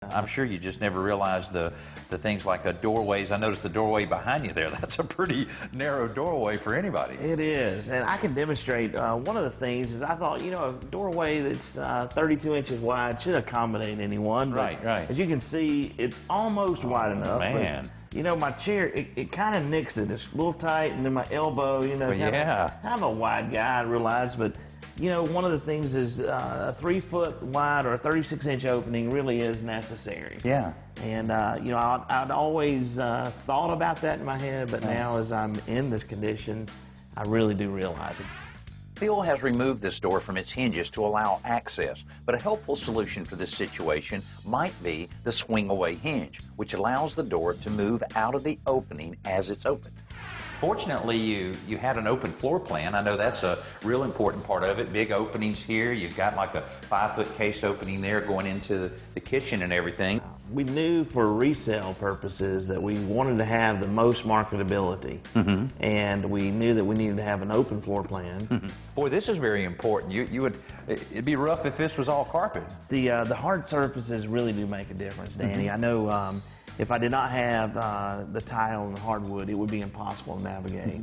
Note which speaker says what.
Speaker 1: I'm sure you just never realized the things like doorways. I noticed the doorway behind you there. That's a pretty narrow doorway for anybody.
Speaker 2: It is, and I can demonstrate. One of the things is I thought, a doorway that's 32 inches wide should accommodate anyone. But
Speaker 1: Right.
Speaker 2: as you can see, it's almost wide enough.
Speaker 1: Man.
Speaker 2: But, my chair, it kind of nicks it. It's a little tight, and then my elbow, I'm a wide guy, I realize, but one of the things is a 3-foot wide or a 36-inch opening really is necessary.
Speaker 1: Yeah.
Speaker 2: And, I'd always thought about that in my head, but now as I'm in this condition, I really do realize it.
Speaker 3: Phil has removed this door from its hinges to allow access, but a helpful solution for this situation might be the swing-away hinge, which allows the door to move out of the opening as it's opened.
Speaker 1: Fortunately, you had an open floor plan. I know that's a real important part of it. Big openings here. You've got like a 5-foot cased opening there going into the kitchen and everything.
Speaker 2: We knew for resale purposes that we wanted to have the most marketability, and we knew that we needed to have an open floor plan.
Speaker 1: Boy, this is very important. It'd be rough if this was all carpet.
Speaker 2: The hard surfaces really do make a difference, Danny. I know if I did not have the tile and the hardwood, it would be impossible to navigate.